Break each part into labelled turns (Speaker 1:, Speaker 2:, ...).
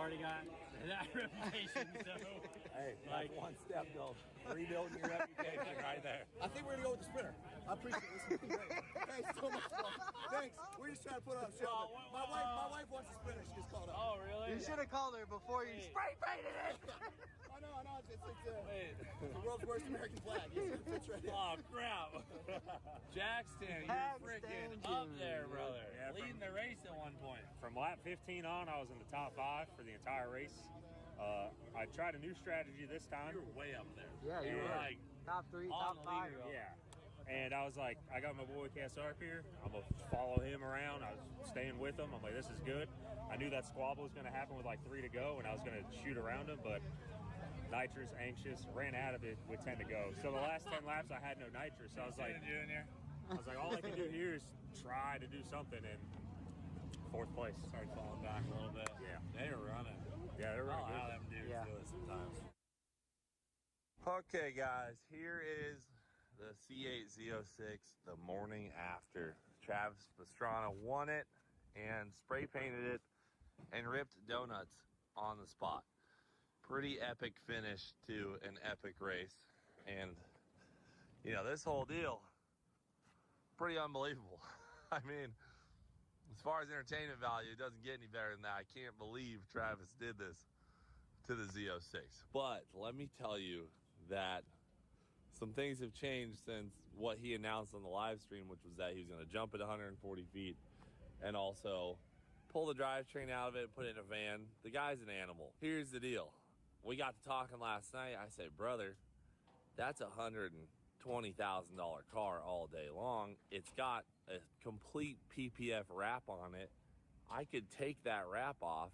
Speaker 1: already got that reputation, so.
Speaker 2: Hey, like one step, though. Rebuilding your reputation right there. I think we're going to go with the sprinter. I appreciate it. This has been great. Thanks so much, bro. Thanks. We're just trying to put on a show. My wife wants a sprinter. She just called up.
Speaker 1: Oh, really?
Speaker 3: You should have called her before you spray painted it.
Speaker 2: I know. It's the world's worst American flag. It fits right in.
Speaker 1: Oh, crap. Jackson, you're freaking up there, brother.
Speaker 4: Yeah,
Speaker 1: leading the race at one point.
Speaker 4: From lap 15 on, I was in the top 5 for the entire race. I tried a new strategy this time.
Speaker 1: You were way up there.
Speaker 3: Yeah, you were
Speaker 4: like
Speaker 3: top 3,
Speaker 1: on
Speaker 3: top
Speaker 1: the
Speaker 3: 5.
Speaker 1: leader.
Speaker 4: Yeah. And I was like, I got my boy KSR up here. I'm going to follow him around. I was staying with him. I'm like, this is good. I knew that squabble was going to happen with like 3 to go, and I was going to shoot around him, but nitrous, anxious, ran out of it with 10 to go. So the last 10 laps, I had no nitrous. So I was like, all I can do here is try to do something, and 4th place.
Speaker 1: Started falling back a little bit.
Speaker 4: Yeah.
Speaker 1: They were running.
Speaker 4: Yeah, they're
Speaker 1: I'll
Speaker 4: running
Speaker 1: allow
Speaker 4: good.
Speaker 1: them dudes
Speaker 3: Yeah.
Speaker 1: do it sometimes.
Speaker 5: Okay, guys, here is the C8 Z06 the morning after. Travis Pastrana won it and spray painted it and ripped donuts on the spot. Pretty epic finish to an epic race. And, you know, this whole deal, pretty unbelievable. I mean, as far as entertainment value, it doesn't get any better than that. I can't believe Travis did this to the Z06. But let me tell you that some things have changed since what he announced on the live stream, which was that he was going to jump at 140 feet and also pull the drivetrain out of it and put it in a van. The guy's an animal. Here's the deal. We got to talking last night. I said, brother, that's a $120,000 car all day long. It's got a complete PPF wrap on it. I could take that wrap off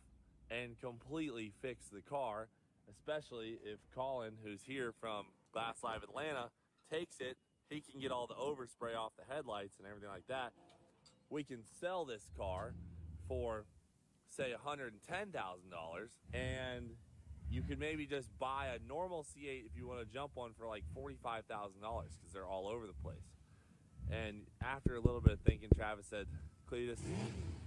Speaker 5: and completely fix the car, especially if Colin, who's here from Glass Live Atlanta, takes it. He can get all the overspray off the headlights and everything like that. We can sell this car for, say, $110,000, and you could maybe just buy a normal C8 if you want to jump one for like $45,000 because they're all over the place. And after a little bit of thinking, Travis said, Cletus,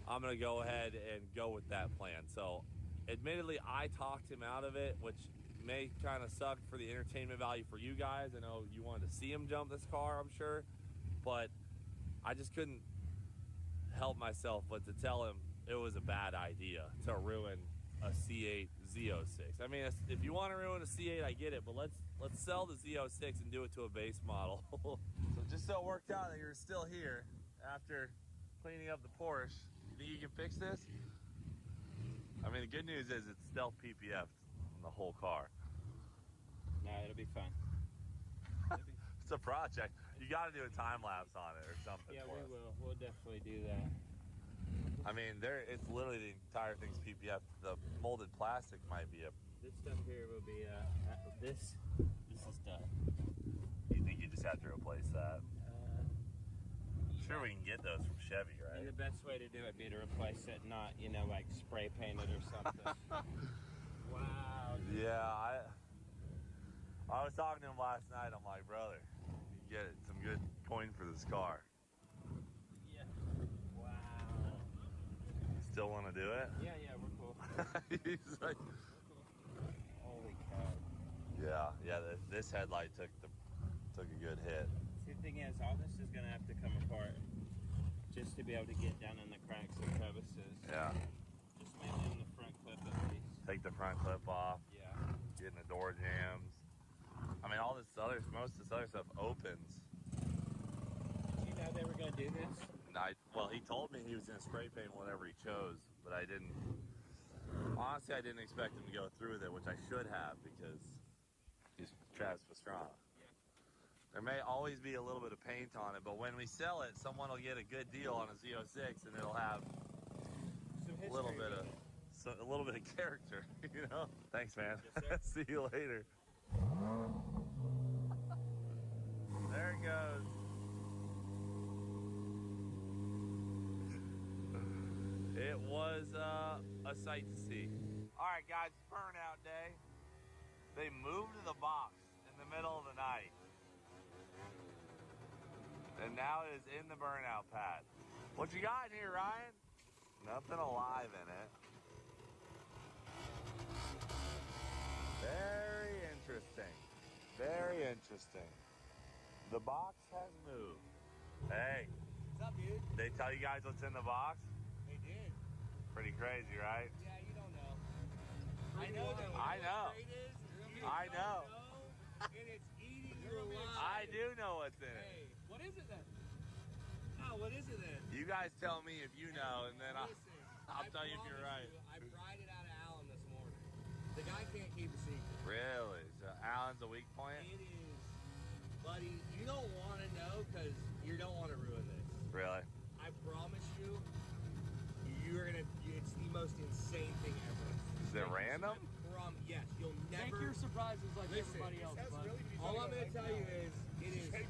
Speaker 5: I'm going to go ahead and go with that plan. So admittedly, I talked him out of it, which may kind of suck for the entertainment value for you guys. I know you wanted to see him jump this car, I'm sure, but I just couldn't help myself but to tell him it was a bad idea to ruin a C8 Z06. I mean, if you want to ruin a C8, I get it, but let's sell the Z06 and do it to a base model. So just so it worked out that you're still here after cleaning up the Porsche, you think you can fix this? I mean, the good news is it's stealth PPF on the whole car.
Speaker 1: No, it'll be fun.
Speaker 5: It's a project. You got to do a time lapse on it or something.
Speaker 1: Yeah,
Speaker 5: for
Speaker 1: we
Speaker 5: us.
Speaker 1: will. We'll definitely do that.
Speaker 5: I mean, it's literally the entire thing's PPF. The molded plastic might be a.
Speaker 1: This stuff here will be this is done.
Speaker 5: You think you just have to replace that? Sure, we can get those from Chevy,
Speaker 1: And the
Speaker 5: right?
Speaker 1: best way to do it would be to replace it, not, you know, like spray paint it or something. Wow. Dude.
Speaker 5: Yeah, I was talking to him last night. I'm like, brother, you can get some good coin for this car.
Speaker 1: Yeah. Wow.
Speaker 5: You still want to do it?
Speaker 1: Yeah, we're cool.
Speaker 5: He's like,
Speaker 1: Holy cow.
Speaker 5: yeah. This headlight took a good hit.
Speaker 1: See, the thing is, all this is going to have to come apart just to be able to get down in the cracks and crevices.
Speaker 5: Yeah.
Speaker 1: Just mainly in the front clip at least.
Speaker 5: Take the front clip off.
Speaker 1: Yeah.
Speaker 5: Getting the door jams. I mean, most of this other stuff opens.
Speaker 1: Did you know they were going to do this?
Speaker 5: Well, he told me he was going to spray paint whatever he chose, but I didn't expect him to go through with it, which I should have because he's Travis Pastrana. There may always be a little bit of paint on it, but when we sell it, someone will get a good deal on a Z06 and it'll have a little bit of character, you know? Thanks, man.
Speaker 1: Yes,
Speaker 5: See you later. There it goes. It was a sight to see. All right, guys, burnout day. They moved the box in the middle of the night. And now it is in the burnout pad. What you got in here, Ryan? Nothing alive in it. Very interesting. Very interesting. The box has moved. Hey.
Speaker 2: What's up, dude?
Speaker 5: They tell you guys what's in the box?
Speaker 2: They did.
Speaker 5: Pretty crazy, right?
Speaker 2: Yeah, you don't know. I know that.
Speaker 5: I know. I know.
Speaker 2: And it's eating your alive.
Speaker 5: I do know what's in it.
Speaker 2: Hey, what is it then? Oh, what is it then?
Speaker 5: You guys tell me if you know, and then
Speaker 2: Listen,
Speaker 5: I'll tell you if you're right.
Speaker 2: I pried it out of Alan this morning. The guy can't keep a secret.
Speaker 5: Really? So Alan's a weak point?
Speaker 2: It is, buddy. You don't want to know because you don't want to ruin this.
Speaker 5: Really?
Speaker 2: I promise you, you're gonna. It's the most insane thing ever.
Speaker 5: Is it random?
Speaker 2: Yes, you'll never.
Speaker 3: Take your surprises like
Speaker 2: Listen,
Speaker 3: everybody else, bud.
Speaker 2: All I'm gonna tell you is, it is a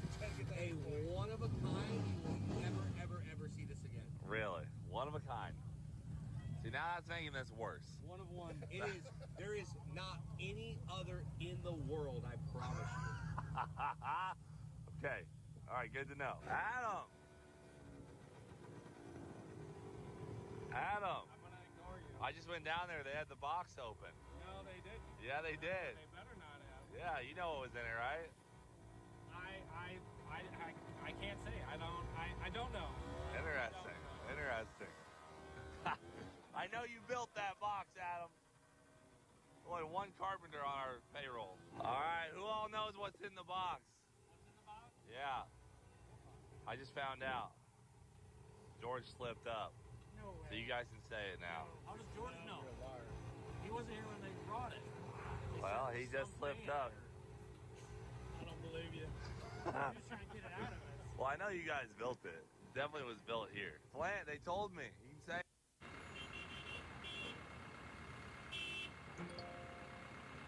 Speaker 2: one of a kind. You will never, ever, ever see this again.
Speaker 5: Really? One of a kind. See, now that's making this worse.
Speaker 3: One of one.
Speaker 2: It is. There is not any other in the world. I promise you.
Speaker 5: Okay. All right, good to know. Adam. Adam.
Speaker 3: I'm gonna ignore you.
Speaker 5: I just went down there. They had the box open.
Speaker 3: No, they didn't.
Speaker 5: Yeah, they did.
Speaker 3: They better not have.
Speaker 5: Yeah, you know what was in it, right?
Speaker 3: I can't say. I don't know.
Speaker 5: Interesting. Interesting. I know you built that box, Adam. Only one carpenter on our payroll. All right, who all knows what's in the box?
Speaker 3: What's in the box?
Speaker 5: Yeah. I just found out. George slipped up.
Speaker 3: No way.
Speaker 5: So you guys can say it now.
Speaker 3: How does George know? He wasn't here when they brought it. They
Speaker 5: Well,
Speaker 3: said
Speaker 5: he
Speaker 3: it was
Speaker 5: just
Speaker 3: some
Speaker 5: slipped
Speaker 3: fan
Speaker 5: up.
Speaker 3: there. I don't believe you. I'm just trying to get it out of us.
Speaker 5: Well, I know you guys built it. Definitely was built here. Plant, they told me. You can say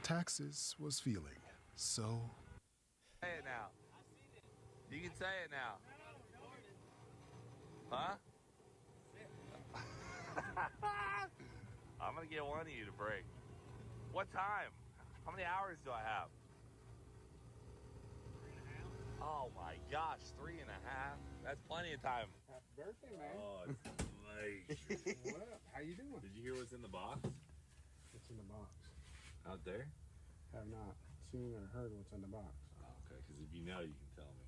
Speaker 6: Taxes was feeling so.
Speaker 5: it now. You can say it now. Huh? I'm gonna get one of you to break. What time? How many hours do I have?
Speaker 3: 3.5.
Speaker 5: Oh my gosh, 3.5. That's plenty of time.
Speaker 7: Happy birthday, man.
Speaker 5: Oh, it's amazing.
Speaker 7: What up? How you doing?
Speaker 5: Did you hear what's in the box?
Speaker 7: What's in the box?
Speaker 5: Out there?
Speaker 7: Have not seen or heard what's in the box.
Speaker 5: Oh, okay, because if you know, you can tell me.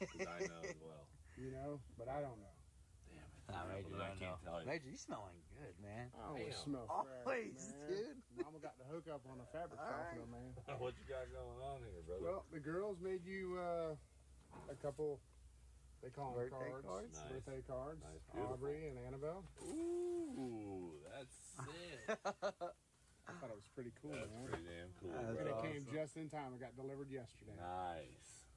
Speaker 5: Because I know as well.
Speaker 7: You know, but I don't know.
Speaker 5: Damn it.
Speaker 8: Nah, Major,
Speaker 5: Well, I
Speaker 8: don't
Speaker 5: can't
Speaker 8: know.
Speaker 5: tell you.
Speaker 8: Major, you smelling good, man.
Speaker 7: I always smell
Speaker 8: Always,
Speaker 7: fresh, man.
Speaker 8: dude.
Speaker 7: Mama got the hook up on the fabric softener, man.
Speaker 5: What you got going on here, brother?
Speaker 7: Well, the girls made you a couple. They call them
Speaker 8: Birthday
Speaker 7: cards.
Speaker 8: cards?
Speaker 5: Nice.
Speaker 7: Birthday cards.
Speaker 5: Nice, beautiful.
Speaker 7: Aubrey and Annabelle.
Speaker 5: Ooh, that's sick.
Speaker 7: I thought it was pretty cool,
Speaker 5: That's
Speaker 7: man.
Speaker 5: pretty damn cool,
Speaker 8: That's
Speaker 7: And
Speaker 5: bro.
Speaker 7: it came just in time. It got delivered yesterday.
Speaker 5: Nice.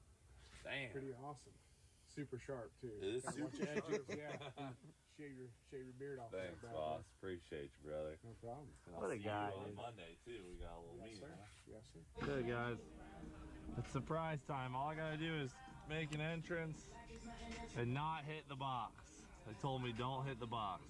Speaker 5: Damn.
Speaker 7: Pretty awesome. Super sharp too.
Speaker 5: It is
Speaker 7: Gotta watch
Speaker 5: super
Speaker 7: your edges,
Speaker 5: sharp.
Speaker 7: yeah. shave your beard off.
Speaker 5: Thanks,
Speaker 7: there, bad boy.
Speaker 5: boss. Appreciate you, brother.
Speaker 7: No problem.
Speaker 5: And
Speaker 8: What
Speaker 5: I'll
Speaker 8: a
Speaker 5: see
Speaker 8: guy,
Speaker 5: you on
Speaker 8: dude.
Speaker 5: Monday, too. We got a little
Speaker 7: Yes,
Speaker 5: meeting,
Speaker 7: sir.
Speaker 5: huh?
Speaker 7: Yes, sir.
Speaker 4: Okay, guys. It's surprise time. All I gotta do is make an entrance and not hit the box. They told me don't hit the box.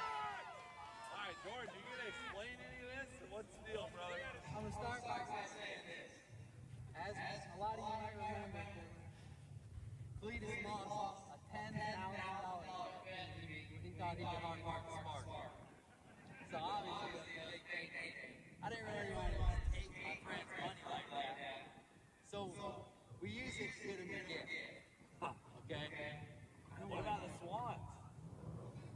Speaker 4: Alright, George, you gonna explain any of this? What's the deal, brother?
Speaker 3: I'm gonna start by saying this. As a lot of you might remember, Cletus lost a $10,000 bet when he thought he could unmark Smart. So obviously, I didn't really want to take my friend's money like that. So we used it to get him a gift. Okay?
Speaker 4: What about the Swans?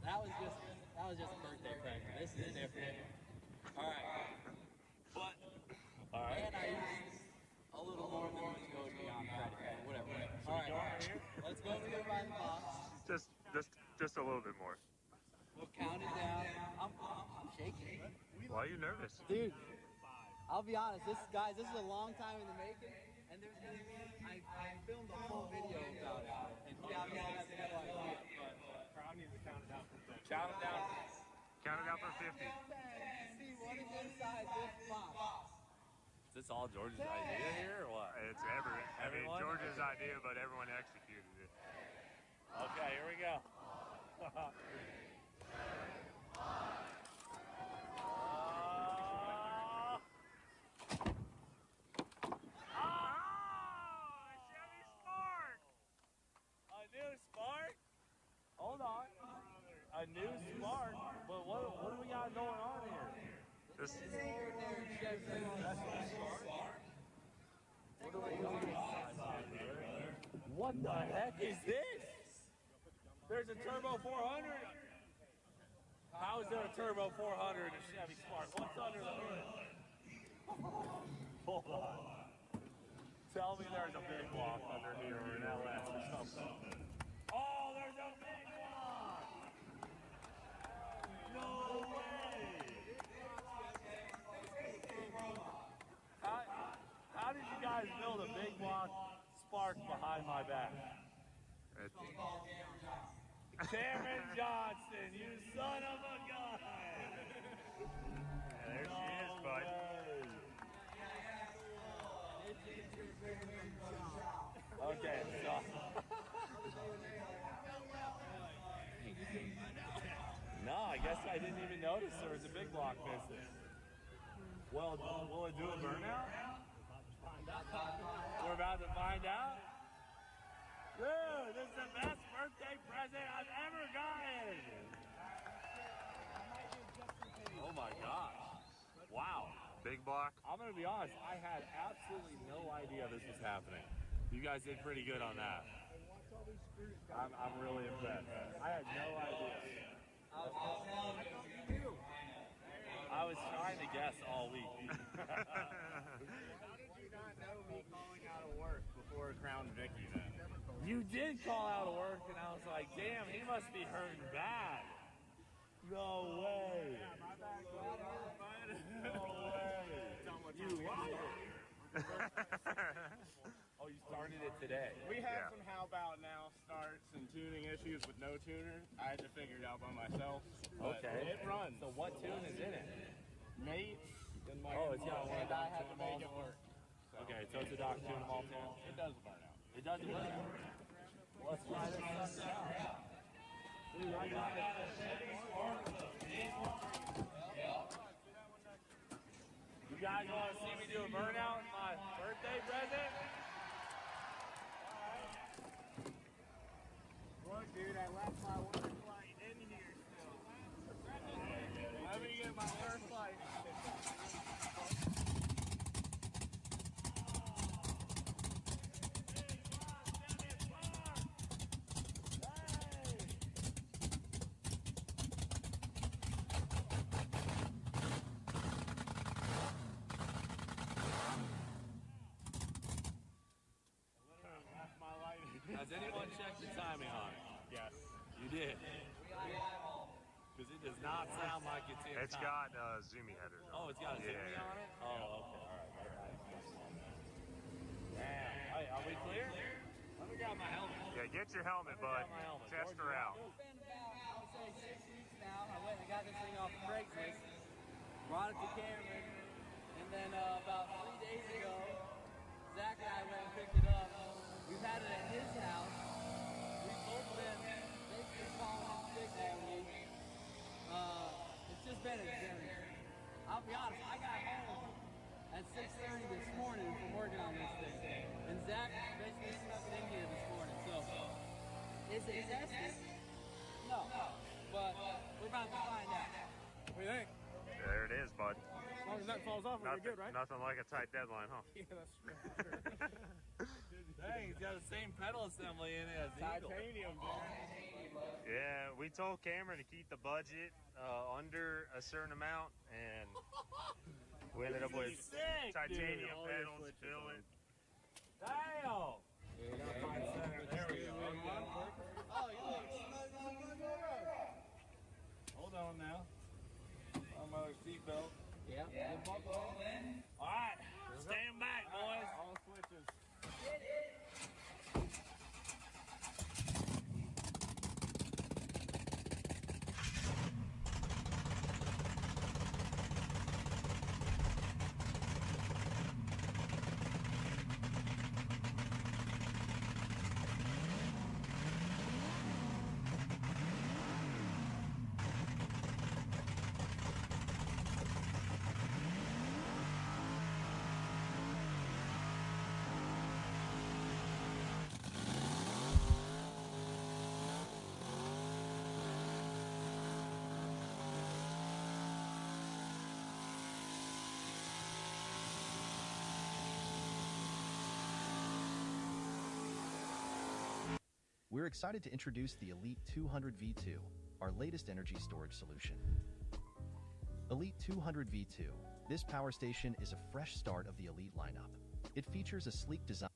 Speaker 3: That was just a birthday present. This is different. All right.
Speaker 4: But,
Speaker 3: And I used a little more than what goes beyond credit. Whatever. All right. Let's go over here by the box.
Speaker 4: just a little bit more.
Speaker 3: We'll count it down. I'm shaking.
Speaker 5: Why are you nervous?
Speaker 3: Dude, I'll be honest, this is a long time in the making, and there's gonna be, I filmed a full video about it, and he obviously has no idea, but
Speaker 1: Crowd needs to count it down from 10.
Speaker 5: Count it down. Count it down from 50.
Speaker 3: see what is inside this box.
Speaker 5: Is this all George's idea here or what?
Speaker 4: It's everyone?
Speaker 5: George's idea, but everyone executed it. Okay, here we go. Hold on. A new spark? But what do we got going on here? What the heck is this? There's a Turbo 400. How is there a Turbo 400 in a Chevy Spark? What's under the hood? Hold on. Tell me there's a big block under here or an LS or something. Oh, there's a big block! No way! How did you guys build a big block Spark behind my back? Cameron Johnson, you son of a gun!
Speaker 4: Yeah, there she is, bud.
Speaker 5: Okay, so. No, I guess I didn't even notice there was a big block missing. Well, will it do a burnout? We're about to find out. Dude, this is the best birthday present I've ever gotten. Oh my gosh. Wow.
Speaker 4: Big block.
Speaker 5: I'm gonna be honest, I had absolutely no idea this was happening. You guys did pretty good on that. I'm really impressed. I had no idea. I was trying to guess all week.
Speaker 1: How did you not know me calling out of work before Crown Vicky then?
Speaker 5: You did call out of work, and I was like, damn, he must be hurting bad. No way.
Speaker 1: Yeah, my back was hurt, bud.
Speaker 5: No way. You liar. Oh, you started it today.
Speaker 1: We had some how about now starts and tuning issues with no tuner. I had to figure it out by myself.
Speaker 5: Okay.
Speaker 1: It runs.
Speaker 5: So what tune is in it?
Speaker 1: Mates and my
Speaker 5: Oh, it's got one
Speaker 1: and I had to
Speaker 5: Doc
Speaker 1: make
Speaker 5: tune
Speaker 1: it work.
Speaker 5: Okay, so it's a Doc tune them all tune.
Speaker 1: It does burn out.
Speaker 5: It doesn't work. Well, let's try this out. Dude, I got it. You guys want to see me do a burnout in my birthday present?
Speaker 1: Look, dude, I left my work light in here still. Let me get my work light.
Speaker 5: Has anyone checked the timing on it?
Speaker 1: Yes.
Speaker 5: You did? Because it does not sound like it's in
Speaker 4: It's
Speaker 5: time.
Speaker 4: got zoomy headers on.
Speaker 5: Oh, it's got a zoomie
Speaker 4: Yeah.
Speaker 5: on it? Oh, okay. All right. Damn. Hey, are we clear? Let me grab my helmet.
Speaker 4: Yeah, get your helmet, bud.
Speaker 5: my helmet.
Speaker 4: Test her out.
Speaker 3: It's been about, I would say, 6 weeks now. I went and got this thing off of Craigslist, brought it to Cameron, and then about 3 days ago, Zach and I went and picked it up. We've had it at his house. We've both been basically calling him sick all week. It's just been a journey. I'll be honest, I got home at 6:30 this morning from working on this thing. And Zach basically snuck it in here this morning. So, is it tested? No. But we're about to find out.
Speaker 1: What do you think?
Speaker 4: There it is, bud.
Speaker 1: As long as that falls off, we're good, right?
Speaker 4: Nothing like a tight deadline, huh?
Speaker 1: Yeah, that's true.
Speaker 5: Dang, it's got the same pedal assembly in it as the Eagle.
Speaker 1: Titanium, dude.
Speaker 4: Yeah, we told Cameron to keep the budget under a certain amount, and we ended up with
Speaker 5: Sick,
Speaker 4: titanium
Speaker 5: dude.
Speaker 4: pedals, filling.
Speaker 5: Damn!
Speaker 1: There we go.
Speaker 3: Oh, you look
Speaker 5: All right, stand back, boys.
Speaker 1: All switches.
Speaker 8: We're excited to introduce the Elite 200 V2, our latest energy storage solution. Elite 200 V2. This power station is a fresh start of the Elite lineup. It features a sleek design.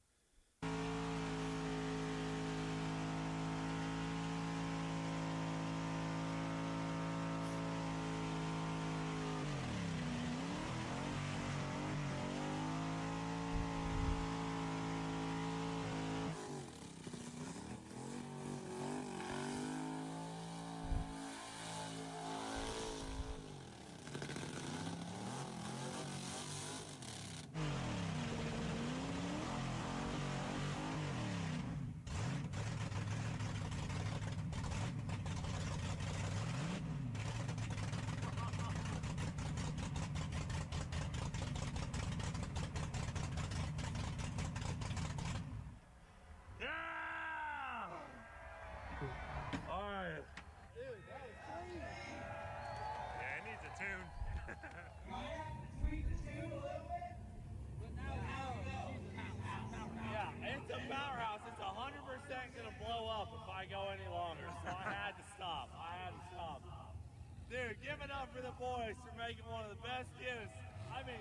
Speaker 5: Dude, give it up for the boys for making one of the best gifts. I mean,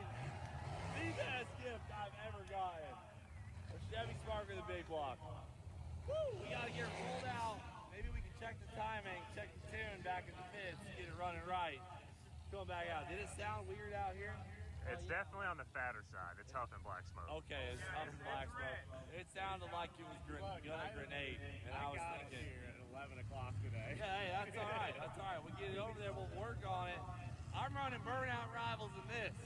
Speaker 5: the best gift I've ever gotten. A Chevy Spark with a big block. Woo! We gotta get it rolled out. Maybe we can check the timing, check the tune back in the pits, get it running right. Going back out. Did it sound weird out here?
Speaker 4: It's definitely on the fatter side. It's huffing black smoke.
Speaker 5: Okay, it's up in black smoke. It sounded like it was gonna grenade, and I was thinking.
Speaker 4: Here at 11 o'clock today.
Speaker 5: Yeah, hey, that's all right. That's all right. We'll get it over there. We'll work on it. I'm running burnout rivals in this.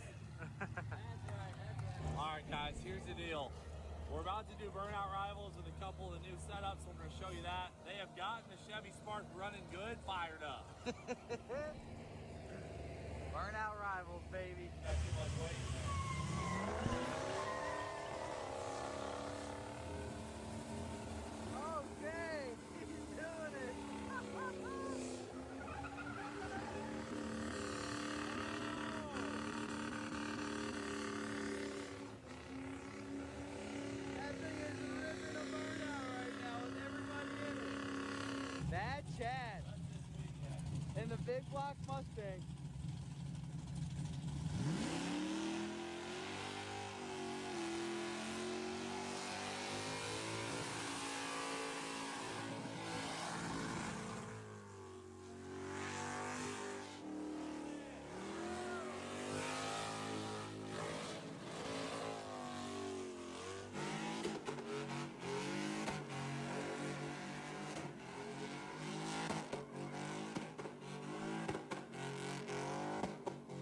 Speaker 5: All right, guys. Here's the deal. We're about to do burnout rivals with a couple of the new setups. We're going to show you that. They have gotten the Chevy Spark running good, fired up.
Speaker 3: Burnout rivals, baby.
Speaker 5: Not too much weight.
Speaker 3: Okay, he's doing it. That thing is ripping a burnout right now with everybody in it. Bad Chad in the big block Mustang.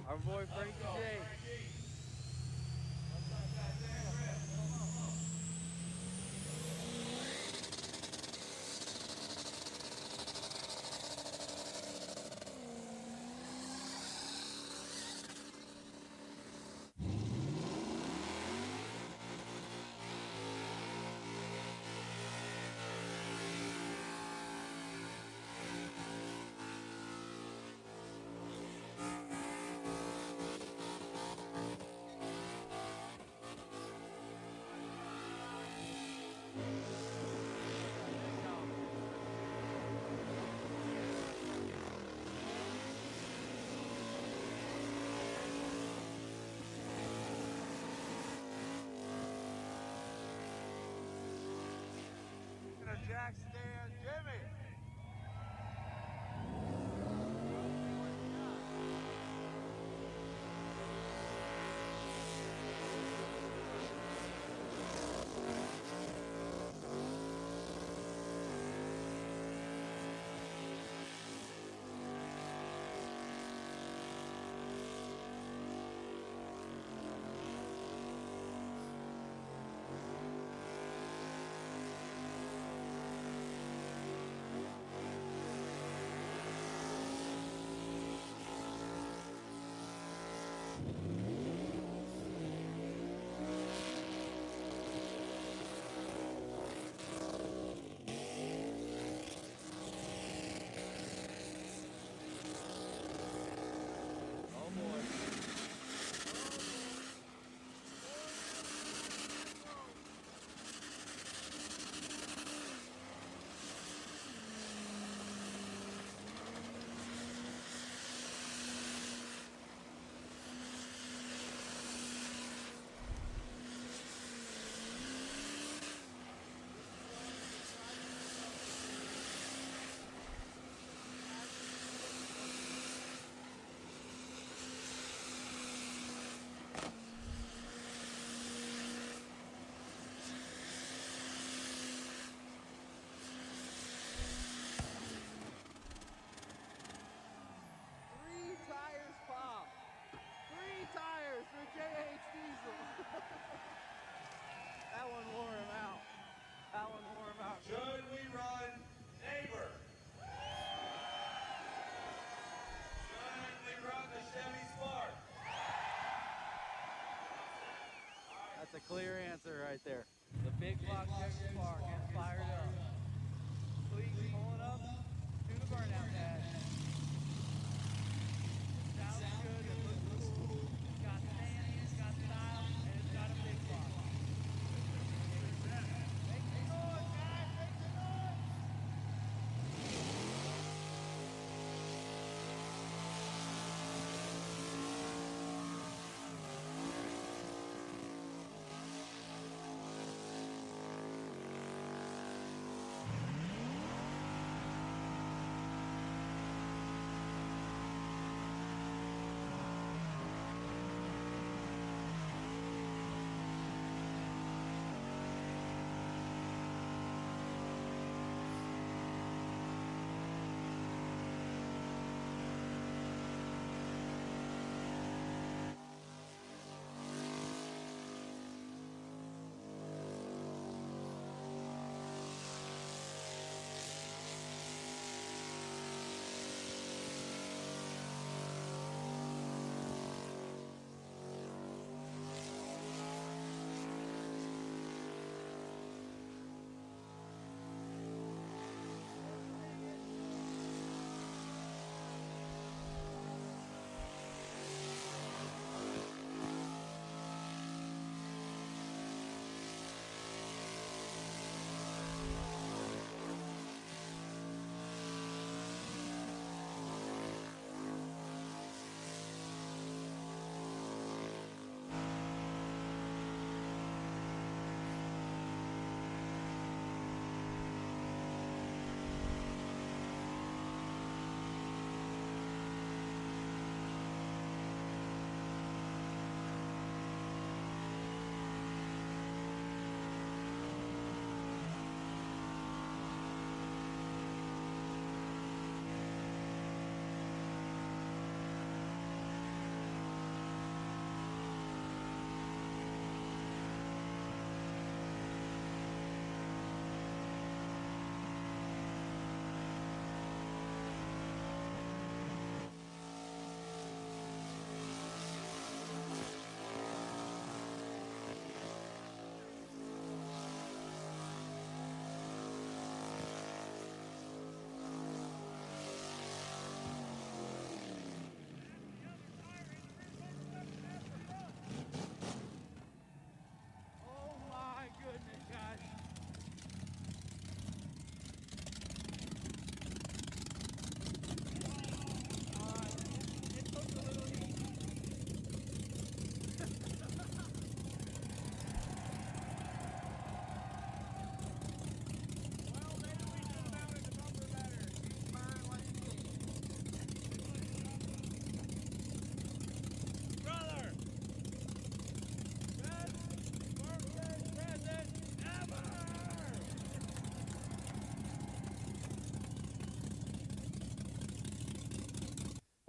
Speaker 3: Our boy Frankie J. That's a clear answer right there. The big block check spark is fired up. Cleats pulling up to the burnout pad. Sounds good, it looks cool. It's got sand, it's got style, and it's got a big block. Make some noise, guys, make some noise!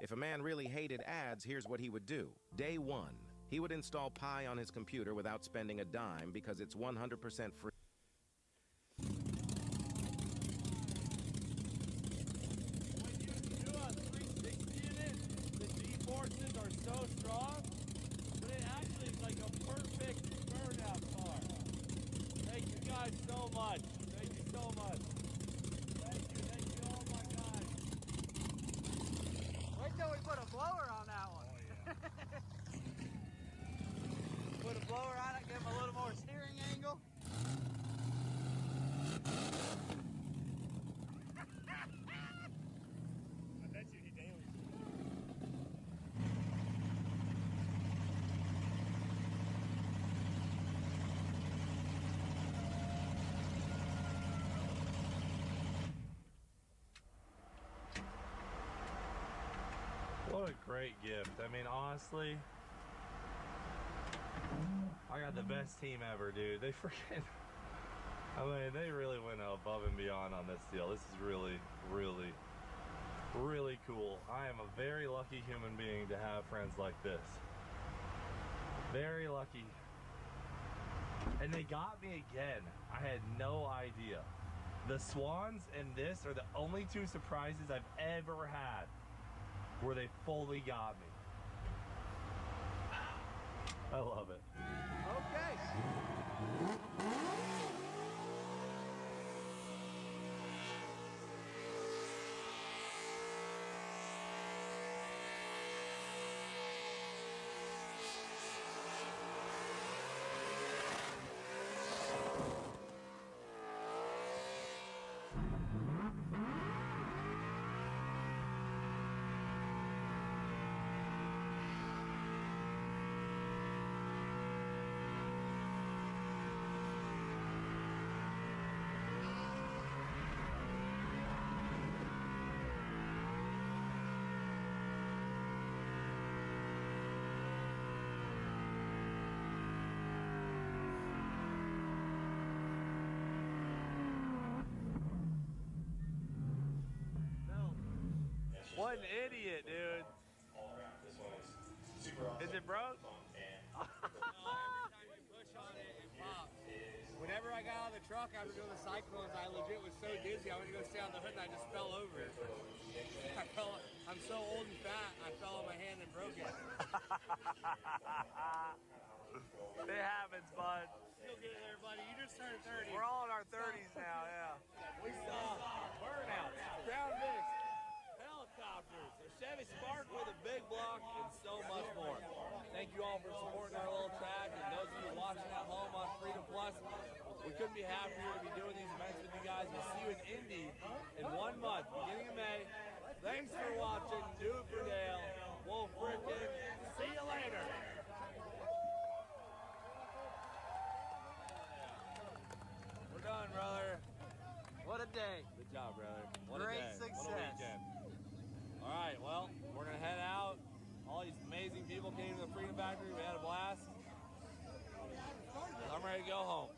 Speaker 9: If a man really hated ads, here's what he would do. Day one, he would install Pi on his computer without spending a dime because it's 100% free.
Speaker 10: When you do a 360 in it, the G-forces are so strong, but it actually is like a perfect burnout car. Thank you guys so much. Thank you so much. Thank you, oh my God.
Speaker 3: Wait till we put a blower on that one.
Speaker 10: Oh, yeah.
Speaker 3: Put a blower on it, give him a little more steering angle.
Speaker 10: I bet you he daily.
Speaker 5: What a great gift. I mean, honestly, I got the best team ever, dude. They freaking, I mean, they really went above and beyond on this deal. This is really, really, really cool. I am a very lucky human being to have friends like this. Very lucky. And they got me again. I had no idea. The Swans and this are the only two surprises I've ever had where they fully got me.
Speaker 11: I love it.
Speaker 10: Okay. What an idiot, dude. Is it broke?
Speaker 3: Whenever I got out of the truck after doing the cyclones, I legit was so dizzy. I went to go stay on the hood and I just fell over it. I'm so old and fat, I fell on my hand and broke it.
Speaker 10: It happens, bud.
Speaker 3: You'll get there, buddy. You just turned 30.
Speaker 10: We're all in our 30s now, yeah. We saw burnouts, ground mix, helicopters, a Chevy Spark with a big block, and so much more. Thank you all for supporting our little track, and those of you watching at home on Freedom Plus, we couldn't be happier to be doing these events with you guys. We'll see you in Indy in 1 month, beginning of May. Thanks for watching. Do it for Dale. We'll frickin' see you later. We're done, brother.
Speaker 3: What a day.
Speaker 10: Good job, brother. What
Speaker 3: Great
Speaker 10: a day.
Speaker 3: success.
Speaker 10: What a weekend. All right, well, we're going to head out. All these amazing people came to the Freedom Factory. We had a blast. I'm ready to go home.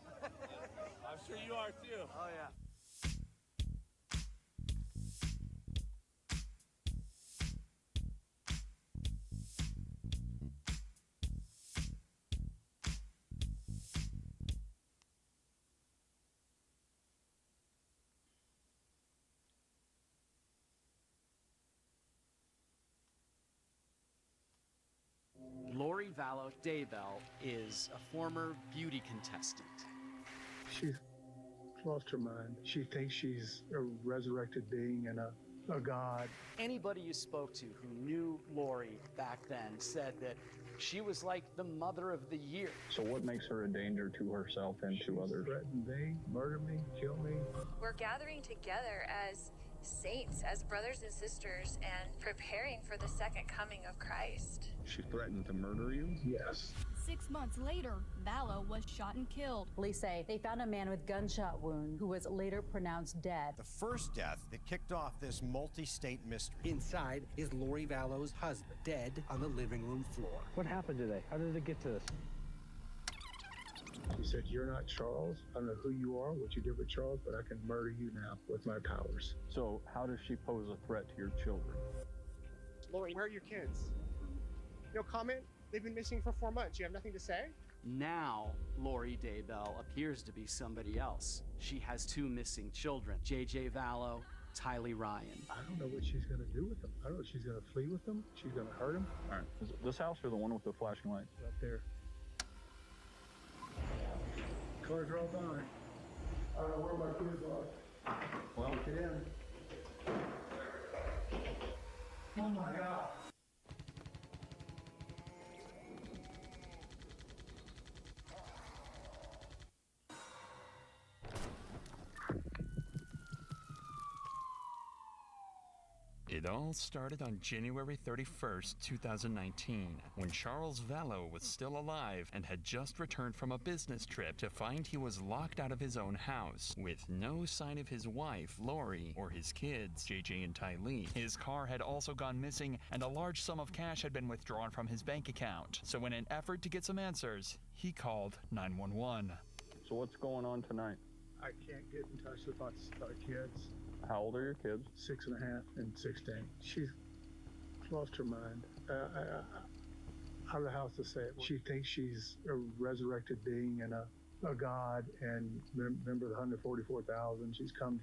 Speaker 10: I'm sure you are too.
Speaker 3: Oh, yeah.
Speaker 12: Lori Vallow Daybell is a former beauty contestant.
Speaker 13: She's lost her mind. She thinks she's a resurrected being and a god.
Speaker 12: Anybody you spoke to who knew Lori back then said that she was like the mother of the year.
Speaker 13: So what makes her a danger to herself and to others? Threaten me, murder me, kill me.
Speaker 14: We're gathering together as saints, as brothers and sisters, and preparing for the second coming of Christ.
Speaker 13: She threatened to murder you? Yes.
Speaker 15: 6 months later, Vallow was shot and killed.
Speaker 16: Police say they found a man with gunshot wound who was later pronounced dead.
Speaker 17: The first death that kicked off this multi-state mystery.
Speaker 18: Inside is Lori Vallow's husband, dead on the living room floor.
Speaker 19: What happened today? How did it get to this?
Speaker 13: She said, "You're not Charles. I don't know who you are, what you did with Charles, but I can murder you now with my powers."
Speaker 19: So how does she pose a threat to your children?
Speaker 20: Lori, where are your kids? No comment? They've been missing for 4 months. You have nothing to say?
Speaker 12: Now, Lori Daybell appears to be somebody else. She has 2 missing children, JJ Vallow, Tylee Ryan.
Speaker 13: I don't know what she's going to do with them. I don't know if she's going to flee with them. She's going to hurt them.
Speaker 19: All right. Is this house or the one with the flashing lights?
Speaker 13: Right there. Cars are all gone. I don't know where my kids are.
Speaker 19: Well,
Speaker 13: get in. Oh my God.
Speaker 21: It all started on January 31st, 2019, when Charles Vallow was still alive and had just returned from a business trip to find he was locked out of his own house, with no sign of his wife, Lori, or his kids, JJ and Tylee. His car had also gone missing, and a large sum of cash had been withdrawn from his bank account. So in an effort to get some answers, he called 911.
Speaker 19: So what's going on tonight?
Speaker 13: I can't get in touch with our kids.
Speaker 19: How old are your kids?
Speaker 13: 6.5 and 16. She's lost her mind. I don't know how else to say it. She thinks she's a resurrected being and a god, and remember the 144,000.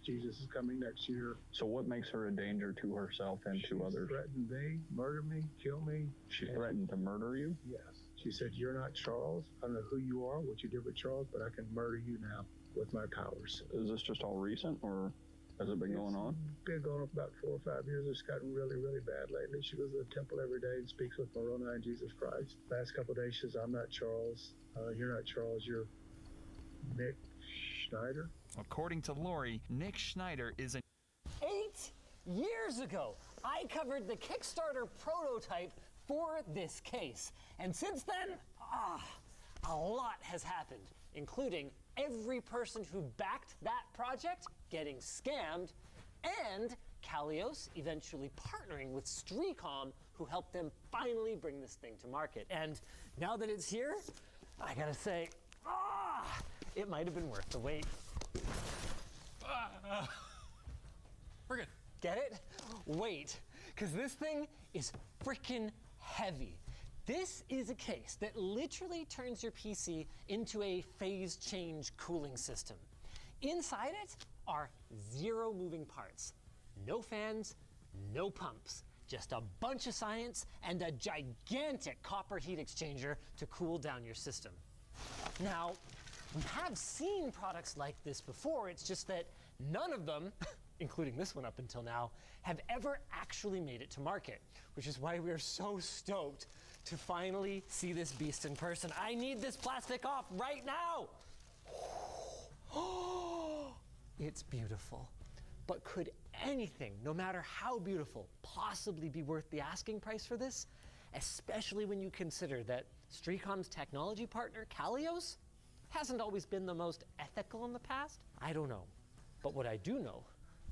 Speaker 13: Jesus is coming next year.
Speaker 19: So what makes her a danger to herself and to others?
Speaker 13: Threatened me, murder me, kill me.
Speaker 19: She threatened to murder you?
Speaker 13: Yes. She said, "You're not Charles. I don't know who you are, what you did with Charles, but I can murder you now with my powers."
Speaker 19: Is this just all recent, or has it been going on?
Speaker 13: Been going on for about 4 or 5 years. It's gotten really, really bad lately. She goes to the temple every day and speaks with Moroni and Jesus Christ. Last couple of days, she says, "I'm not Charles. You're not Charles. You're Nick Schneider."
Speaker 21: According to Lori, Nick Schneider is a
Speaker 11: 8 years ago, I covered the Kickstarter prototype for this case. And since then, a lot has happened, including every person who backed that project getting scammed, and Kalios eventually partnering with Streecom, who helped them finally bring this thing to market. And now that it's here, I gotta say, it might have been worth the wait.
Speaker 22: We're good.
Speaker 11: Get it? Wait, because this thing is freaking heavy. This is a case that literally turns your PC into a phase change cooling system. Inside it are 0 moving parts. No fans, no pumps. Just a bunch of science and a gigantic copper heat exchanger to cool down your system. Now, we have seen products like this before, it's just that none of them, including this one up until now, have ever actually made it to market, which is why we're so stoked to finally see this beast in person. I need this plastic off right now! It's beautiful. But could anything, no matter how beautiful, possibly be worth the asking price for this? Especially when you consider that Streecom's technology partner, Kalios, hasn't always been the most ethical in the past? I don't know. But what I do know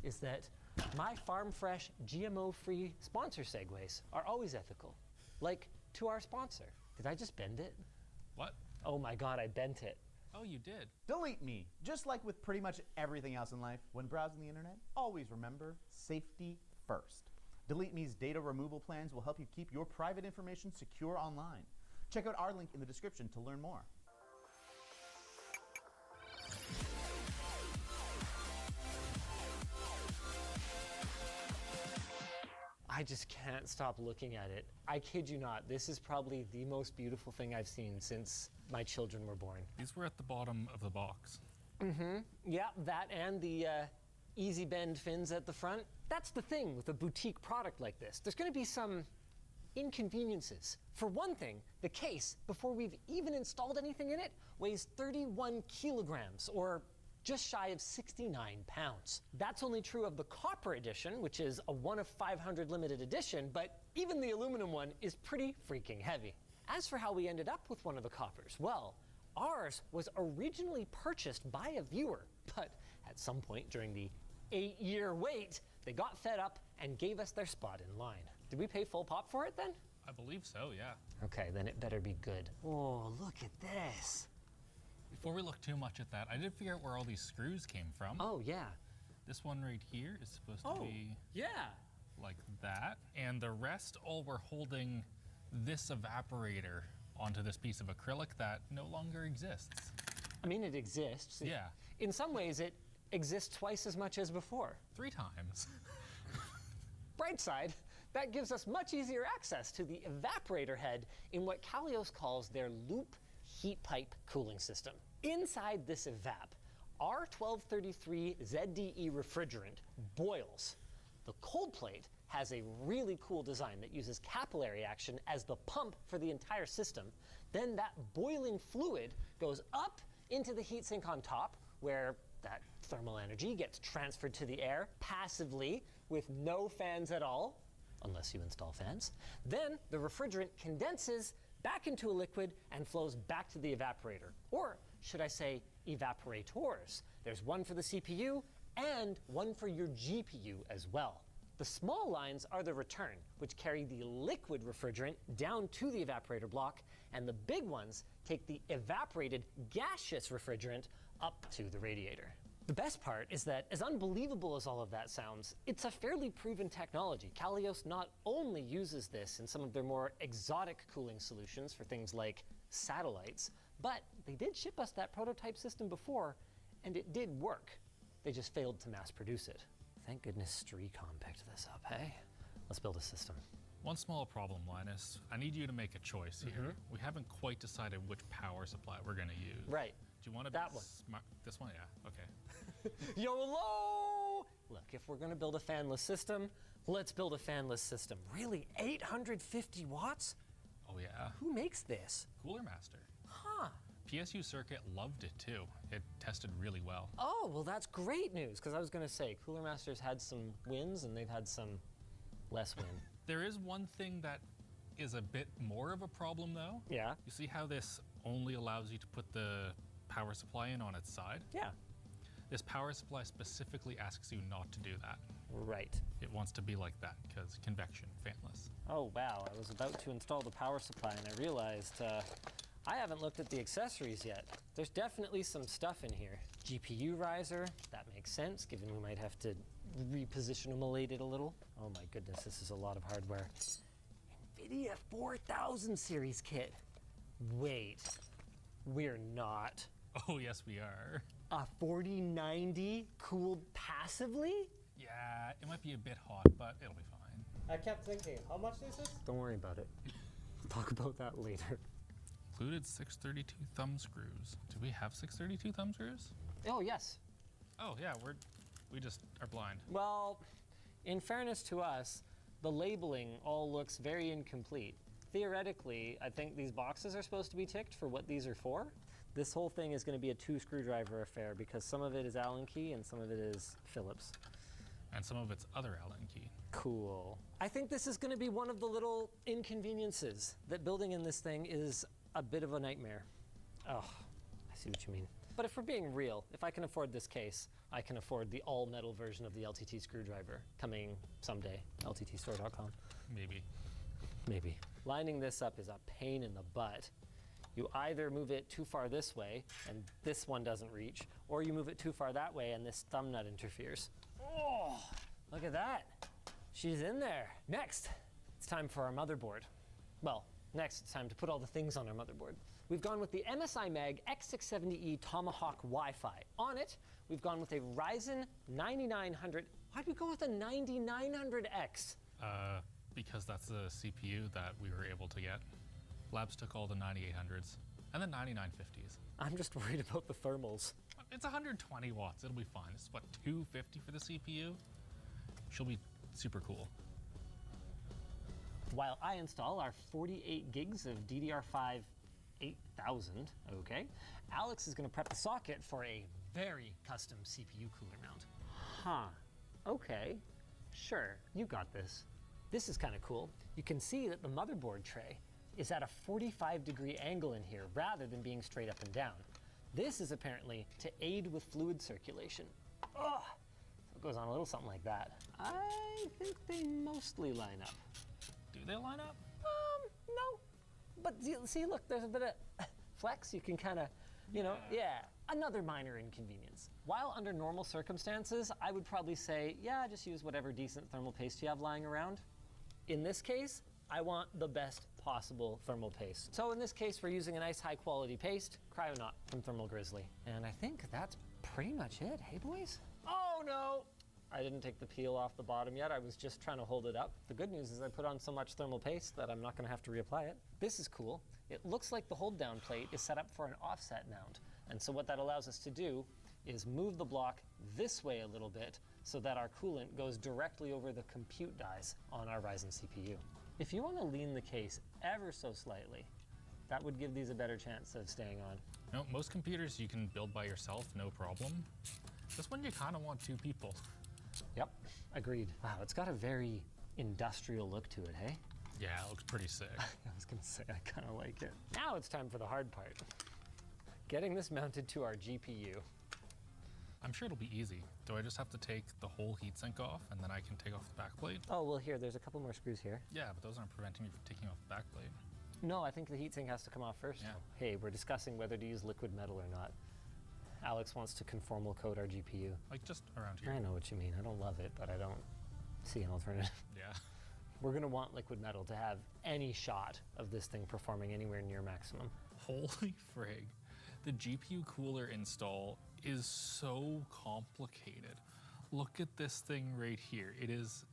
Speaker 11: is that my farm fresh, GMO-free sponsor segues are always ethical. Like to our sponsor. Did I just bend it?
Speaker 22: What?
Speaker 11: Oh my God, I bent it.
Speaker 22: Oh, you did.
Speaker 23: Delete me. Just like with pretty much everything else in life, when browsing the internet, always remember safety first. Delete Me's data removal plans will help you keep your private information secure online. Check out our link in the description to learn more.
Speaker 11: I just can't stop looking at it. I kid you not, this is probably the most beautiful thing I've seen since my children were born.
Speaker 22: These were at the bottom of the box.
Speaker 11: Mm-hmm. Yeah, that and the easy bend fins at the front. That's the thing with a boutique product like this. There's going to be some inconveniences. For one thing, the case, before we've even installed anything in it, weighs 31 kilograms, or just shy of 69 pounds. That's only true of the copper edition, which is a 1 of 500 limited edition, but even the aluminum one is pretty freaking heavy. As for how we ended up with one of the coppers, well, ours was originally purchased by a viewer, but at some point during the 8-year wait, they got fed up and gave us their spot in line. Did we pay full pop for it then?
Speaker 22: I believe so, yeah.
Speaker 11: Okay, then it better be good. Oh, look at this.
Speaker 22: Before we look too much at that, I did figure out where all these screws came from.
Speaker 11: Oh, yeah.
Speaker 22: This one right here is supposed to be
Speaker 11: yeah,
Speaker 22: like that. And the rest all were holding this evaporator onto this piece of acrylic that no longer exists.
Speaker 11: I mean, it exists.
Speaker 22: Yeah.
Speaker 11: In some ways, it exists twice as much as before.
Speaker 22: 3 times.
Speaker 11: Bright side, that gives us much easier access to the evaporator head in what Kalios calls their loop heat pipe cooling system. Inside this evap, R1233 ZDE refrigerant boils. The cold plate has a really cool design that uses capillary action as the pump for the entire system. Then that boiling fluid goes up into the heatsink on top, where that thermal energy gets transferred to the air passively with no fans at all, unless you install fans. Then the refrigerant condenses back into a liquid and flows back to the evaporator. Or should I say evaporators. There's one for the CPU and one for your GPU as well. The small lines are the return, which carry the liquid refrigerant down to the evaporator block, and the big ones take the evaporated gaseous refrigerant up to the radiator. The best part is that, as unbelievable as all of that sounds, it's a fairly proven technology. Kalios not only uses this in some of their more exotic cooling solutions for things like satellites, but they did ship us that prototype system before, and it did work. They just failed to mass produce it. Thank goodness Streecom picked this up, hey? Let's build a system.
Speaker 22: One small problem, Linus. I need you to make a choice here. We haven't quite decided which power supply we're going to use.
Speaker 11: Right.
Speaker 22: Do you want to
Speaker 11: That one.
Speaker 22: This one? Yeah. Okay.
Speaker 11: YOLO! Look, if we're going to build a fanless system, let's build a fanless system. Really? 850 watts?
Speaker 22: Oh, yeah.
Speaker 11: Who makes this?
Speaker 22: Cooler Master.
Speaker 11: Huh.
Speaker 22: PSU Circuit loved it too. It tested really well.
Speaker 11: Oh, well, that's great news, because I was going to say, Cooler Master's had some wins and they've had some less win.
Speaker 22: There is one thing that is a bit more of a problem, though.
Speaker 11: Yeah.
Speaker 22: You see how this only allows you to put the power supply in on its side?
Speaker 11: Yeah.
Speaker 22: This power supply specifically asks you not to do that.
Speaker 11: Right.
Speaker 22: It wants to be like that because convection, fanless.
Speaker 11: Oh, wow. I was about to install the power supply and I realized I haven't looked at the accessories yet. There's definitely some stuff in here. GPU riser, that makes sense, given we might have to repositionamolate it a little. Oh my goodness, this is a lot of hardware. NVIDIA 4000 series kit. Wait, we're not.
Speaker 22: Oh, yes, we are.
Speaker 11: A 4090 cooled passively?
Speaker 22: Yeah, it might be a bit hot, but it'll be fine.
Speaker 3: I kept thinking, how much is this?
Speaker 11: Don't worry about it. We'll talk about that later.
Speaker 22: Included 632 thumb screws. Do we have 632 thumb screws?
Speaker 11: Oh, yes.
Speaker 22: Oh, yeah, we just are blind.
Speaker 11: Well, in fairness to us, the labeling all looks very incomplete. Theoretically, I think these boxes are supposed to be ticked for what these are for. This whole thing is going to be a 2-screwdriver affair because some of it is Allen key and some of it is Phillips.
Speaker 22: And some of it's other Allen key.
Speaker 11: Cool. I think this is going to be one of the little inconveniences that building in this thing is a bit of a nightmare. Oh, I see what you mean. But if we're being real, if I can afford this case, I can afford the all-metal version of the LTT screwdriver coming someday, lttstore.com.
Speaker 22: Maybe.
Speaker 11: Maybe. Lining this up is a pain in the butt. You either move it too far this way and this one doesn't reach, or you move it too far that way and this thumb nut interferes. Oh, look at that. She's in there. Next, it's time for our motherboard. Well, next it's time to put all the things on our motherboard. We've gone with the MSI Mag X670E Tomahawk Wi-Fi. On it, we've gone with a Ryzen 9900. Why'd we go with a 9900X?
Speaker 22: Because that's the CPU that we were able to get. Labs took all the 9800s and the 9950s.
Speaker 11: I'm just worried about the thermals.
Speaker 22: It's 120 watts, it'll be fine. This is what, 250 for the CPU? She'll be super cool.
Speaker 11: While I install our 48 gigs of DDR5 8000, okay, Alex is gonna prep the socket for a very custom CPU cooler mount. Huh, okay, sure, you got this. This is kind of cool. You can see that the motherboard tray is at a 45-degree angle in here rather than being straight up and down. This is apparently to aid with fluid circulation. Ugh, so it goes on a little something like that. I think they mostly line up.
Speaker 22: Do they line up?
Speaker 11: No. But see, look, there's a bit of flex. You can kind of, you know, yeah, another minor inconvenience. While under normal circumstances, I would probably say, yeah, just use whatever decent thermal paste you have lying around. In this case, I want the best possible thermal paste. So in this case, we're using a nice high quality paste, Cryonaut from Thermal Grizzly. And I think that's pretty much it, hey boys? Oh no! I didn't take the peel off the bottom yet. I was just trying to hold it up. The good news is I put on so much thermal paste that I'm not gonna have to reapply it. This is cool. It looks like the hold down plate is set up for an offset mount. And so what that allows us to do is move the block this way a little bit so that our coolant goes directly over the compute dies on our Ryzen CPU. If you want to lean the case ever so slightly, that would give these a better chance of staying on.
Speaker 22: No, most computers you can build by yourself, no problem. This one you kind of want 2 people.
Speaker 11: Yep, agreed. Wow, it's got a very industrial look to it, hey?
Speaker 22: Yeah, it looks pretty sick.
Speaker 11: I was gonna say, I kind of like it. Now it's time for the hard part. Getting this mounted to our GPU.
Speaker 22: I'm sure it'll be easy. Do I just have to take the whole heatsink off and then I can take off the backplate?
Speaker 11: Oh, well here, there's a couple more screws here.
Speaker 22: Yeah, but those aren't preventing me from taking off the backplate.
Speaker 11: No, I think the heatsink has to come off first.
Speaker 22: Yeah.
Speaker 11: Hey, we're discussing whether to use liquid metal or not. Alex wants to conformal coat our GPU.
Speaker 22: Like just around here.
Speaker 11: I know what you mean. I don't love it, but I don't see an alternative.
Speaker 22: Yeah.
Speaker 11: We're gonna want liquid metal to have any shot of this thing performing anywhere near maximum.
Speaker 22: Holy frig. The GPU cooler install is so complicated. Look at this thing right here. It is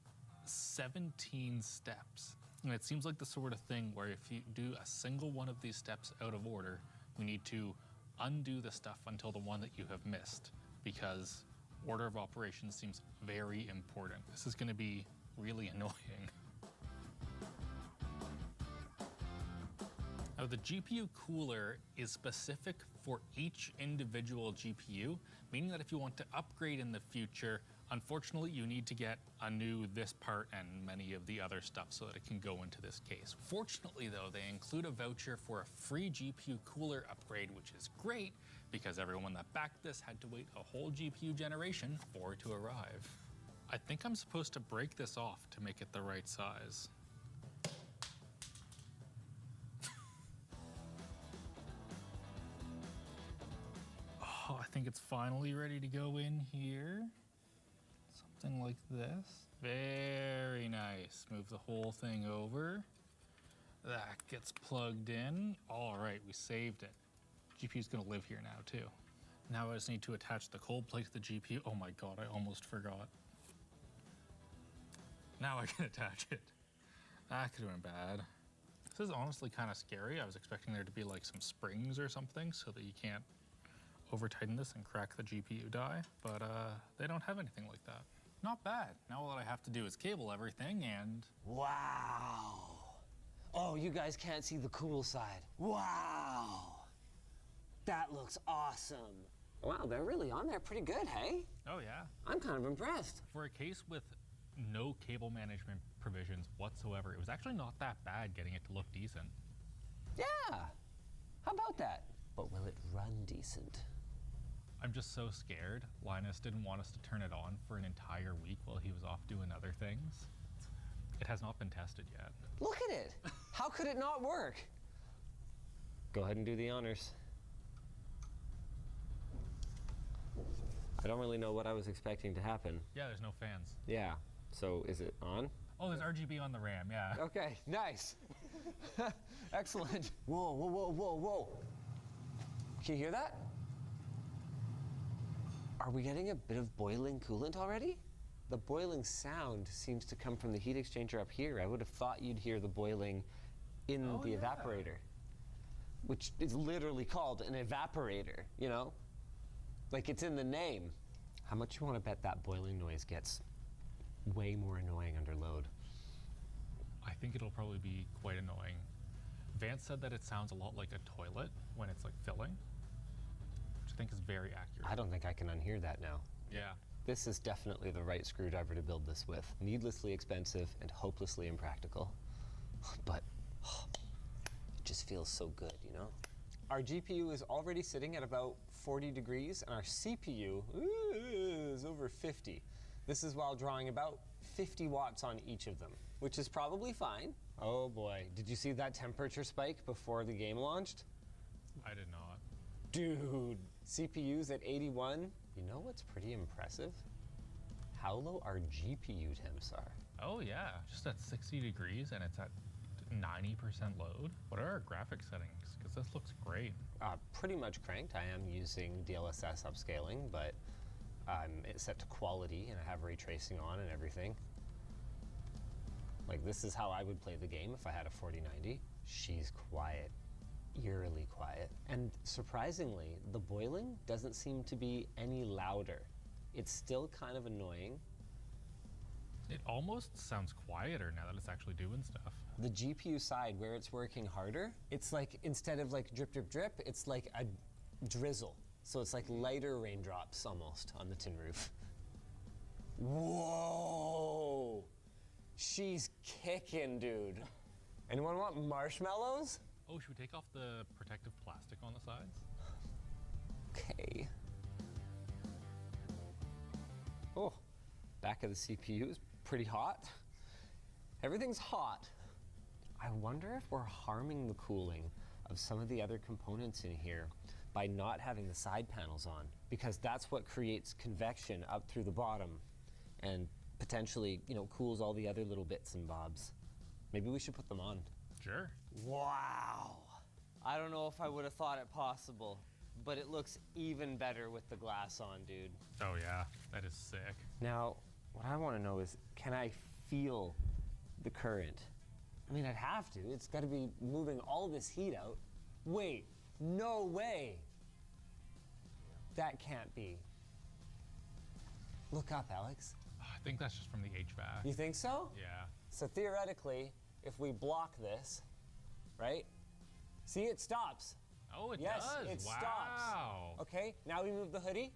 Speaker 22: 17 steps. And it seems like the sort of thing where if you do a single one of these steps out of order, we need to undo the stuff until the one that you have missed, because order of operations seems very important. This is going to be really annoying. Now, the GPU cooler is specific for each individual GPU, meaning that if you want to upgrade in the future, unfortunately, you need to get a new this part and many of the other stuff so that it can go into this case. Fortunately, though, they include a voucher for a free GPU cooler upgrade, which is great because everyone that backed this had to wait a whole GPU generation for it to arrive. I think I'm supposed to break this off to make it the right size. Oh, I think it's finally ready to go in here. Something like this. Very nice. Move the whole thing over. That gets plugged in. All right, we saved it. GPU's gonna live here now too. Now I just need to attach the cold plate to the GPU. Oh my God, I almost forgot. Now I can attach it. That could have been bad. This is honestly kind of scary. I was expecting there to be like some springs or something so that you can't over tighten this and crack the GPU die, but they don't have anything like that. Not bad. Now all I have to do is cable everything and...
Speaker 11: Wow. Oh, you guys can't see the cool side. Wow. That looks awesome. Wow, they're really on there pretty good, hey?
Speaker 22: Oh yeah.
Speaker 11: I'm kind of impressed.
Speaker 22: For a case with no cable management provisions whatsoever, it was actually not that bad getting it to look decent.
Speaker 11: Yeah. How about that? But will it run decent?
Speaker 22: I'm just so scared. Linus didn't want us to turn it on for an entire week while he was off doing other things. It has not been tested yet.
Speaker 11: Look at it. How could it not work? Go ahead and do the honors. I don't really know what I was expecting to happen.
Speaker 22: Yeah, there's no fans.
Speaker 11: Yeah. So is it on?
Speaker 22: Oh, there's RGB on the RAM, yeah.
Speaker 11: Okay, nice. Excellent. Whoa, whoa, whoa, whoa, whoa. Can you hear that? Are we getting a bit of boiling coolant already? The boiling sound seems to come from the heat exchanger up here. I would have thought you'd hear the boiling in the evaporator, which is literally called an evaporator, you know? Like it's in the name. How much you want to bet that boiling noise gets way more annoying under load?
Speaker 22: I think it'll probably be quite annoying. Vance said that it sounds a lot like a toilet when it's like filling, which I think is very accurate.
Speaker 11: I don't think I can unhear that now.
Speaker 22: Yeah.
Speaker 11: This is definitely the right screwdriver to build this with. Needlessly expensive and hopelessly impractical. But it just feels so good, you know? Our GPU is already sitting at about 40 degrees and our CPU is over 50. This is while drawing about 50 watts on each of them, which is probably fine. Oh boy, did you see that temperature spike before the game launched?
Speaker 22: I did not.
Speaker 11: Dude, CPU's at 81. You know what's pretty impressive? How low our GPU temps are.
Speaker 22: Oh yeah, just at 60 degrees and it's at 90% load. What are our graphics settings? Because this looks great.
Speaker 11: Pretty much cranked. I am using DLSS upscaling, but it's set to quality and I have ray tracing on and everything. Like this is how I would play the game if I had a 4090. She's quiet, eerily quiet. And surprisingly, the boiling doesn't seem to be any louder. It's still kind of annoying.
Speaker 22: It almost sounds quieter now that it's actually doing stuff.
Speaker 11: The GPU side, where it's working harder, it's like, instead of like drip, drip, drip, it's like a drizzle. So it's like lighter raindrops almost on the tin roof. Whoa! She's kicking, dude. Anyone want marshmallows?
Speaker 22: Oh, should we take off the protective plastic on the sides?
Speaker 11: Okay. Oh, back of the CPU is pretty hot. Everything's hot. I wonder if we're harming the cooling of some of the other components in here by not having the side panels on, because that's what creates convection up through the bottom and potentially, you know, cools all the other little bits and bobs. Maybe we should put them on.
Speaker 22: Sure.
Speaker 11: Wow. I don't know if I would have thought it possible, but it looks even better with the glass on, dude.
Speaker 22: Oh yeah, that is sick.
Speaker 11: Now, what I want to know is, can I feel the current? I mean, I'd have to. It's got to be moving all this heat out. Wait, no way. That can't be. Look up, Alex.
Speaker 22: I think that's just from the HVAC.
Speaker 11: You think so?
Speaker 22: Yeah.
Speaker 11: So theoretically, if we block this, right? See, it stops.
Speaker 22: Oh, it
Speaker 11: yes,
Speaker 22: does.
Speaker 11: It
Speaker 22: wow.
Speaker 11: stops. Okay, now we move the hoodie.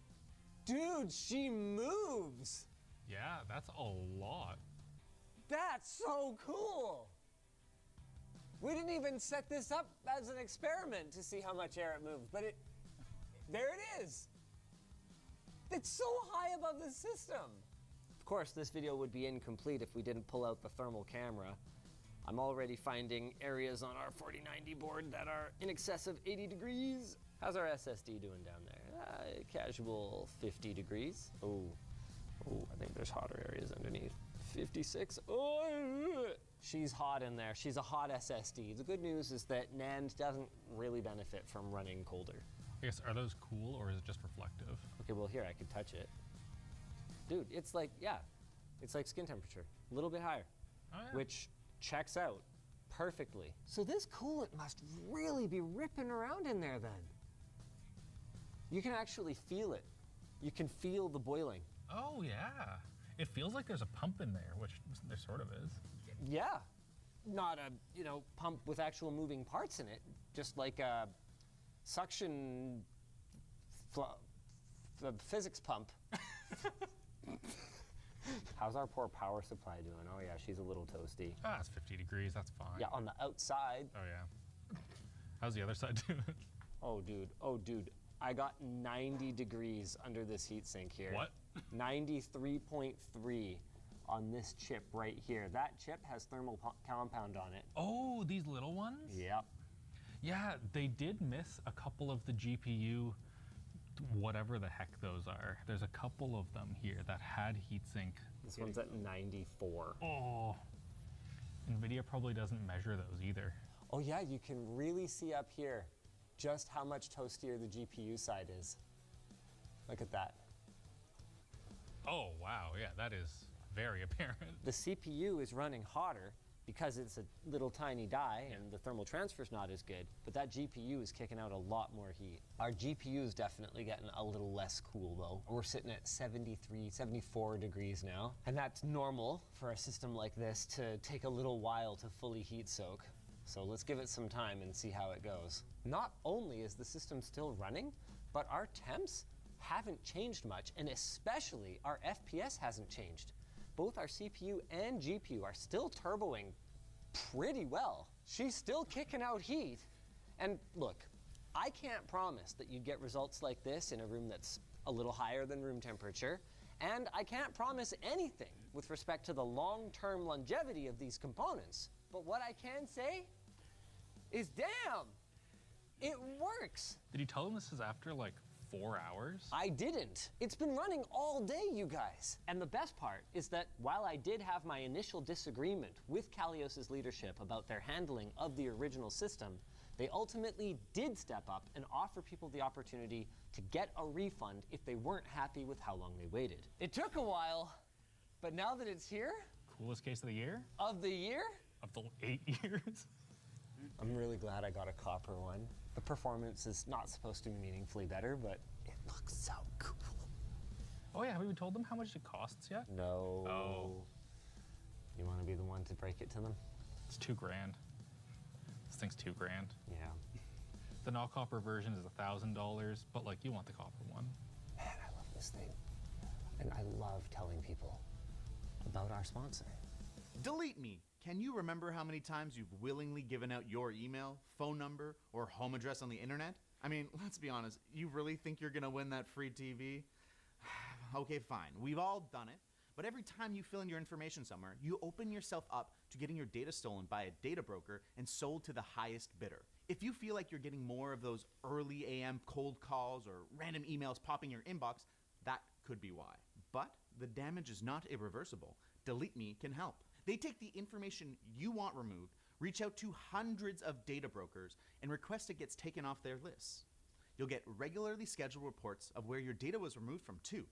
Speaker 11: Dude, she moves.
Speaker 22: Yeah, that's a lot.
Speaker 11: That's so cool. We didn't even set this up as an experiment to see how much air it moves, but there it is. It's so high above the system. Of course, this video would be incomplete if we didn't pull out the thermal camera. I'm already finding areas on our 4090 board that are in excess of 80 degrees. How's our SSD doing down there? Casual 50 degrees. Oh, I think there's hotter areas underneath. 56. Oh, she's hot in there. She's a hot SSD. The good news is that NAND doesn't really benefit from running colder.
Speaker 22: I guess, are those cool or is it just reflective?
Speaker 11: Okay, well here, I could touch it. Dude, it's like, yeah, it's like skin temperature. A little bit higher, which checks out perfectly. So this coolant must really be ripping around in there then. You can actually feel it. You can feel the boiling.
Speaker 22: Oh yeah. It feels like there's a pump in there, which there sort of is.
Speaker 11: Yeah. Not a, pump with actual moving parts in it, just like a suction physics pump. How's our poor power supply doing? Oh yeah, she's a little toasty.
Speaker 22: Ah, it's 50 degrees, that's fine.
Speaker 11: Yeah, on the outside.
Speaker 22: Oh yeah. How's the other side doing?
Speaker 11: Oh dude, I got 90 degrees under this heatsink here.
Speaker 22: What?
Speaker 11: 93.3 on this chip right here. That chip has thermal compound on it.
Speaker 22: Oh, these little ones?
Speaker 11: Yep.
Speaker 22: Yeah, they did miss a couple of the GPU, whatever the heck those are. There's a couple of them here that had heatsink.
Speaker 11: This one's at 94.
Speaker 22: Oh, NVIDIA probably doesn't measure those either.
Speaker 11: Oh yeah, you can really see up here just how much toastier the GPU side is. Look at that.
Speaker 22: Oh wow, yeah, that is very apparent.
Speaker 11: The CPU is running hotter because it's a little tiny die and the thermal transfer's not as good, but that GPU is kicking out a lot more heat. Our GPU is definitely getting a little less cool though. We're sitting at 73, 74 degrees now, and that's normal for a system like this to take a little while to fully heat soak. So let's give it some time and see how it goes. Not only is the system still running, but our temps haven't changed much, and especially our FPS hasn't changed. Both our CPU and GPU are still turboing pretty well. She's still kicking out heat. And look, I can't promise that you'd get results like this in a room that's a little higher than room temperature, and I can't promise anything with respect to the long-term longevity of these components. But what I can say is, damn, it works.
Speaker 22: Did you tell them this is after like 4 hours?
Speaker 11: I didn't. It's been running all day, you guys. And the best part is that while I did have my initial disagreement with Kalios's leadership about their handling of the original system, they ultimately did step up and offer people the opportunity to get a refund if they weren't happy with how long they waited. It took a while, but now that it's here...
Speaker 22: Coolest case of the year?
Speaker 11: Of the year?
Speaker 22: Of the 8 years?
Speaker 11: I'm really glad I got a copper one. The performance is not supposed to be meaningfully better, but it looks so cool.
Speaker 22: Oh yeah, have we told them how much it costs yet?
Speaker 11: No.
Speaker 22: Oh.
Speaker 11: You want to be the one to break it to them?
Speaker 22: It's $2 grand. This thing's $2 grand.
Speaker 11: Yeah.
Speaker 22: The not copper version is $1,000, but like you want the copper one.
Speaker 11: Man, I love this thing. And I love telling people about our sponsor.
Speaker 23: Delete Me. Can you remember how many times you've willingly given out your email, phone number, or home address on the internet? I mean, let's be honest, you really think you're gonna win that free TV? Okay, fine, we've all done it, but every time you fill in your information somewhere, you open yourself up to getting your data stolen by a data broker and sold to the highest bidder. If you feel like you're getting more of those early AM cold calls or random emails popping in your inbox, that could be why. But the damage is not irreversible. Delete Me can help. They take the information you want removed, reach out to hundreds of data brokers, and request it gets taken off their lists. You'll get regularly scheduled reports of where your data was removed from too,